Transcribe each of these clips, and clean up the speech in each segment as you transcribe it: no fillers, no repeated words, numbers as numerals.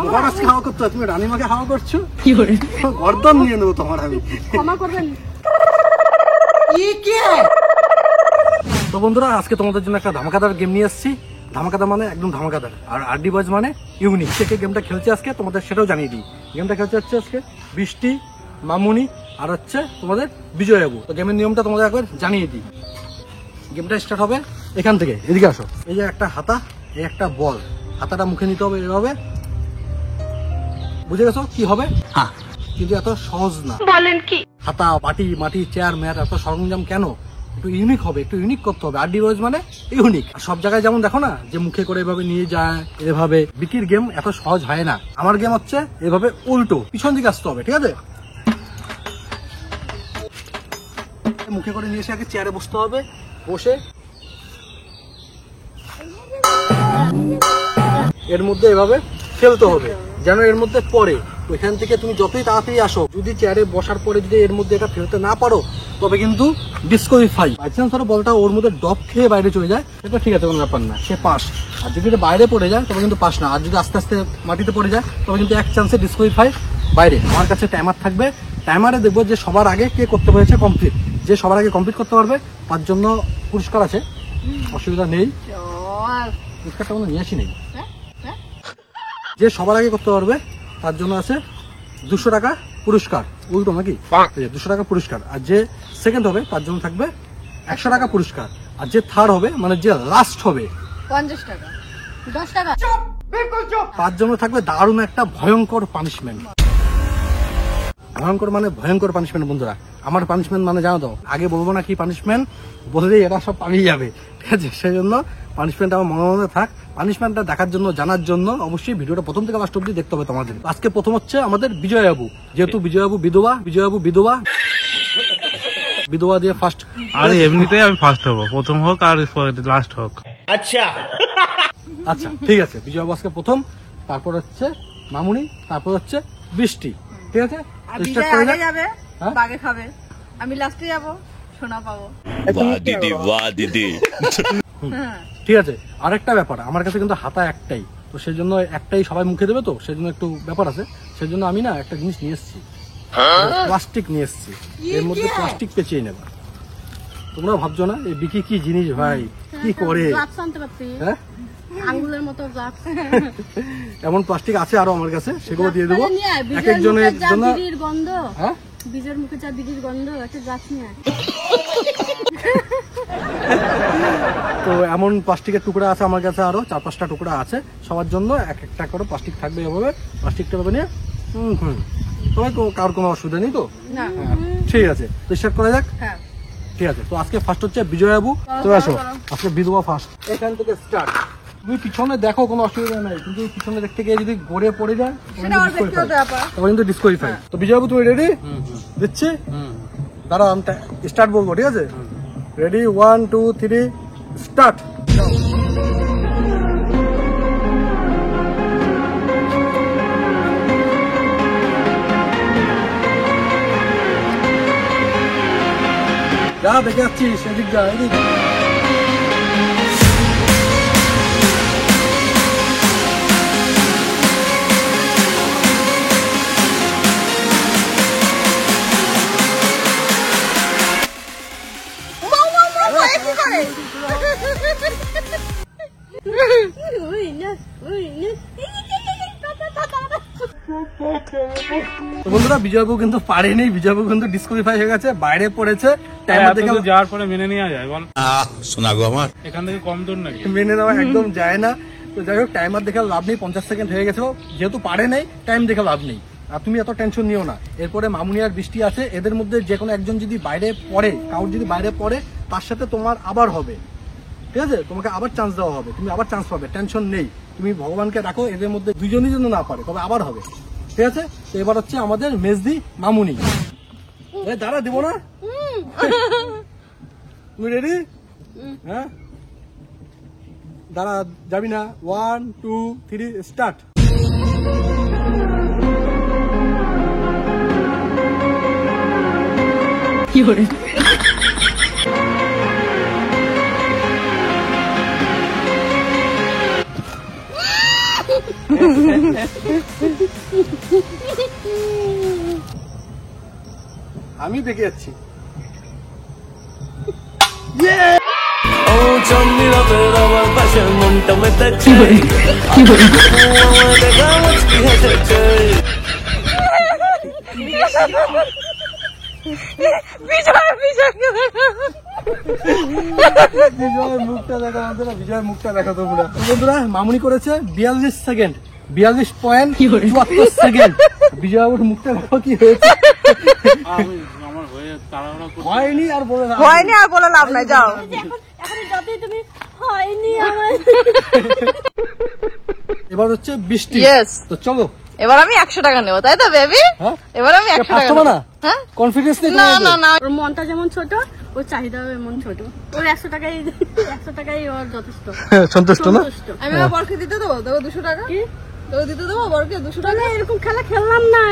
মহারাজকে হাওয়া করতে তুমি রানীমাকে হাওয়া করছো কি করে? গর্দন নিয়ে নেবো তোমার আমি। ক্ষমা করবেন। তো বন্ধুরা আজকে তোমাদের জন্য একটা ধামাকাদার গেম নিয়ে এসেছি। ধামাকাদার মানে একদম ধামাকাদার, আর আরডি বয়েজ মানে ইউনিক। কে গেমটা খেলছে আজকে তোমাদের সেটাও জানিয়ে দিই। গেমটা খেলছে হচ্ছে আজকে বৃষ্টি, মামুনি আর হচ্ছে তোমাদের বিজয় বাবু। তো গেমের নিয়মটা তোমাদের একবার জানিয়ে দিই। গেমটা স্টার্ট হবে এখান থেকে, এদিকে আসো। এই যে একটা হাতা, এই একটা বল, হাতাটা মুখে নিতে হবে এভাবে। বুঝে গেছো কি হবে? হ্যাঁ, কিন্তু এত সহজ না। বলেন কি? হাতা, বাটি, মাটি, চেয়ার, ম্যাট, এত সরঞ্জাম কেন? একটু ইউনিক হবে, একটু ইউনিক করতে হবে। আরডি বয়েজ মানে ইউনিক। সব জায়গায় যেমন দেখো না যে মুখে করে এভাবে নিয়ে যায়, এভাবে বিকির গেম এত সহজ হয় না। আমার গেম হচ্ছে এভাবে উল্টো, পিছন দিকে আসতে হবে, ঠিক আছে? মুখে করে নিয়ে এসে আগে চেয়ারে বসতে হবে, বসে এর মধ্যে এভাবে ফেলতে হবে যেন এর মধ্যে পড়ে। ওইখান থেকে তুমি যতই তাড়াতাড়ি আসো, যদি চেয়ারে বসার পরে যদি এর মধ্যে এটা ফেলতে না পারো তবে কিন্তু ডিসকোয়ালিফাই। বাই চান্স ধরো বলটা ওর মধ্যে ডপ খেয়ে বাইরে চলে যায়, সেটা ঠিক আছে, কোনো ব্যাপার না, সে পাস। আর যদি এটা বাইরে পড়ে যায় তবে কিন্তু পাস না। আর যদি আস্তে আস্তে মাটিতে পড়ে যায় তবে কিন্তু এক চান্সে ডিসকোয়ালিফাই, বাইরে। আমার কাছে টাইমার থাকবে, টাইমারে দেখবো যে সবার আগে কে করতে পেরেছে কমপ্লিট। যে সবার আগে কমপ্লিট করতে পারবে তার জন্য পুরস্কার আছে, অসুবিধা নেই। পুরস্কারটা কোনো নিয়ে আসি নেই। যে সবার আগে করতে পারবে তার জন্য আছে 200 টাকা পুরস্কার, উল্টো নাকি 200 টাকা পুরস্কার। আর যে সেকেন্ড হবে তার জন্য থাকবে 100 টাকা পুরস্কার। আর যে থার্ড হবে মানে যে লাস্ট হবে 50 টাকা, 10 টাকা, তার জন্য থাকবে দারুণ একটা ভয়ঙ্কর পানিশমেন্ট। ভয়ঙ্কর মানে ভয়ঙ্কর পানিশমেন্ট বন্ধুরা। আমার পানিশমেন্ট মানে জানো তো, আগে বলবো না কি পানিশমেন্ট, বললেই এরা সব পালিয়ে যাবে, ঠিক আছে? সেই জন্য পানিশমেন্ট আমার মনে মনে থাক। পানিশমেন্টটা দেখার জন্য, জানার জন্য অবশ্যই ভিডিওটা প্রথম থেকে লাস্ট অব্দি দেখতে হবে তোমাদের। আজকে প্রথম হচ্ছে আমাদের বিজয় বাবু, যেহেতু বিজয় বাবু বিধবা, বিজয় বাবু বিধবা, বিধবা দিয়ে ফার্স্ট। আরে এমনিতেই আমি ফার্স্ট হবো, প্রথম হোক আর লাস্ট হোক। আচ্ছা আচ্ছা ঠিক আছে, বিজয় বাবু আজকে প্রথম, তারপর হচ্ছে মামুনি, তারপর হচ্ছে বৃষ্টি, ঠিক আছে? বাগে খাবে, আমি লাস্টে যাবো, সোনা পাবো। দিদি বাহ দিদি। ঠিক আছে, আরেকটা ব্যাপার, আমার কাছে কিন্তু হাতা একটাই, তো সেই জন্য একটাই সবাই মুখে দেবে, তো সেই জন্য একটু ব্যাপার আছে। সেই জন্য আমি না একটা জিনিস নিয়ে এসেছি, প্লাস্টিক নিয়ে এসেছি। এর মধ্যে প্লাস্টিক পেঁচিয়ে নেবা। তোমরা ভাবছো না এই বিকি কি জিনিস ভাই, কি করে? হ্যাঁ, আঙ্গুলের মতো গ্লাস। এমন প্লাস্টিক আছে আরো আমার কাছে, সেগুলো দিয়ে দেবো এক একজনের জন্য। গন্ধ, হ্যাঁ, বীজের মুখে যা বিড়ির গন্ধ, একটা গাছ নিয়ে। তো এমন প্লাস্টিকের টুকরা আছে আমার কাছে, আরো 4-5টা টুকরা আছে। সবার জন্য এক একটা করে প্লাস্টিক থাকবে, এভাবে প্লাস্টিকটা ভাবে নিয়ে সবাই, কারোর কোনো অসুবিধা নেই তো? ঠিক আছে, তো স্টার্ট করা যাক। ঠিক আছে, তো আজকে ফার্স্ট হচ্ছে বিজয় বাবু। তো আসো, আজকে বিধবা ফার্স্ট, এখান থেকে স্টার্ট। তুমি পিছনে দেখো, কোনো অসুবিধা নাই, কিন্তু পিছনে দেখতে গিয়ে যদি গড়ে পড়ে যায় তবে কিন্তু ডিসকোয়ালিফাই। তো বিজয় বাবু তুমি রেডি? দিচ্ছি, দাঁড়া আমি স্টার্ট বলবো, ঠিক আছে? Ready, 1 2 3 start. যা দেখে যাচ্ছি সেদিক যা, এদিক। বন্ধুরা বিজয়বাবু কিন্তু পারেনি, বিজয়বাবু কিন্তু ডিসকোয়ালিফাই হয়ে গেছে, বাইরে পড়েছে। যাওয়ার পরে মেনে নেওয়া যায় বল? শোনা গো আমার, এখান থেকে কম দূর নাকি? মেনে নেওয়া একদম যায় না। তো যাই হোক, টাইমার দেখে লাভ নেই, 50 সেকেন্ড হয়ে গেছে। যেহেতু পারে নাই, টাইম দেখে লাভ নেই। আর তুমি এত টেনশন নিও না। এরপরে মামুনি আর বৃষ্টি আছে, এদের মধ্যে যে কোনো একজন যদি বাইরে পড়ে, কাউর যদি বাইরে পড়ে, তার সাথে তোমার আবার হবে, ঠিক আছে? তোমাকে আবার চান্স দেওয়া হবে, তুমি আবার চান্স পাবে, টেনশন নেই। তুমি ভগবানকে রাখো, এদের মধ্যে দুজনই যেন না পারে, তবে আবার হবে, ঠিক আছে? তো এবার হচ্ছে আমাদের মেজদি মামুনি। দাঁড়া, দেবো না? তুমি রেডি? হ্যাঁ, দাঁড়া, যাবি না? 1 2 3 স্টার্ট। কি করে? আমি দেখে যাচ্ছি। ও চন্দিরা ফের আমার পাশে মনটা মেতেছে আমার দেখা মুচকি হেসেছে বিজয়ের মুখটা দেখা বন্ধুরা, বিজয়ের মুখটা দেখা তোমরা। বন্ধুরা মামুনি করেছে 42 সেকেন্ড, 42.74 সেকেন্ড। বিজয়বাবুর মুখটা দেখো কি হয়েছে। আমার হয়ে তাড়াহুড়া করে হয়নি আর বলে লাভ নেই। হয়নি আর বলে লাভ নাই, যাও। এখন যতই তুমি হয়নি আমার এবার হচ্ছে বৃষ্টি। Yes. তো চলো এবার আমি 100 টাকা নেবো, তাই তো বেবি? হ্যাঁ? এবার আমি 100 টাকা পারছো নেবো। না? হ্যাঁ? কনফিডেন্স নেই না তোমাদের? না না, ওর মনটা যেমন ছোট ওর চাহিদাও এমন ছোট। ওর 100 টাকাই ওর যথেষ্ট। সন্তুষ্ট না? সন্তুষ্ট। আমি আমার বরকে দিতে দেবো, দেবো 200 টাকা। কি? দেবো দিতে দেবো বরকে 200 টাকা। তাহলে এরকম খেলা খেললাম না।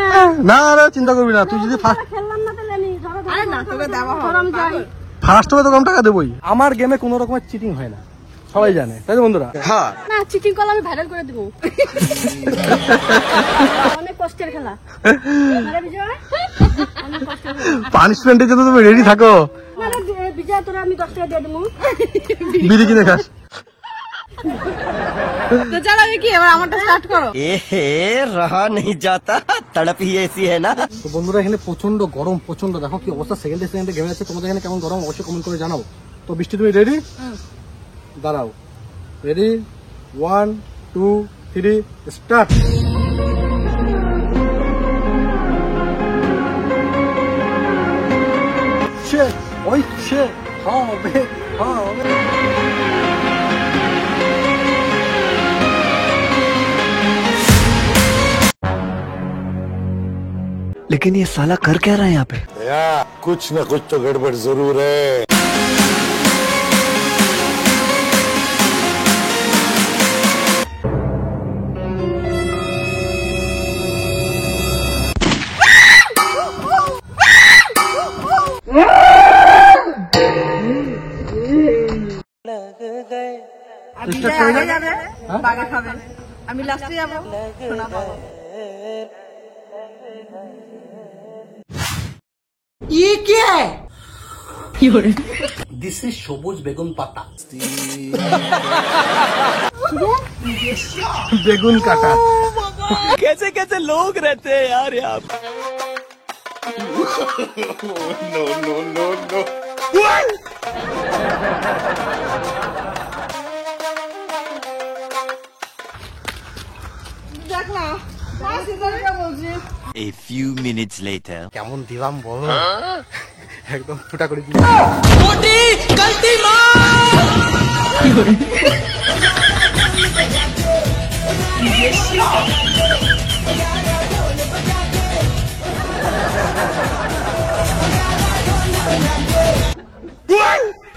না না চিন্তা করবি না, তুই যদি ফার্স্ট খেললাম না তাহলে আমি ধরো আরে না, তোকে দেওয়া হবে। ধরো আমি যাই। ফার্স্ট হবে তো কম টাকা দেবই। আমার গেমে কোনো রকমের চিটিং হয় না, সবাই জানে, তাই তো বন্ধুরা? না, চিটিং করলে আমি ভাইরাল করে দেবো। অনেক কষ্টের খেলা। আরে বিজয়, অনেক কষ্টের খেলা। পানিশমেন্টের জন্য তুমি রেডি থাকো। না না, বিজয় তোরা আমি 10 টাকা দিয়ে দেবো। বিড়ি কিনে খাস। তো চলো দেখি এবার আমারটা স্টার্ট করো। এ রহা नहीं जाता तड़प ही ऐसी है ना তো বন্ধুরা এখানে প্রচন্ড গরম, প্রচন্ড, দেখো কি অবস্থা। সেকেন্ডে গেমে আছে, তোমাদের এখানে কেমন গরম অবশ্যই কমেন্ট করে জানাও। তো বৃষ্টি তুমি রেডি? দাঁড়াও, রেডি, 1 2 3 স্টার্ট। হবে হবে। लेकिन ये साला कर क्या रहा है यहाँ पे कुछ न कुछ तो गड़बड़ जरूर है। বিজয় আগে যাবে, বাগে খাবে। আমি লাস্টে যাবো, সোনা পাবো। দিস ইজ সবুজ বেগুন পাতা। বেগুন কাটা। कैसे कैसे लोग रहते हैं यार यहाँ पे দেখ না, মাসি তোকে বলছি। A few minutes later. কেমন দিলাম বলো, একদম ফুটা করে দিই।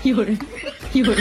কি করে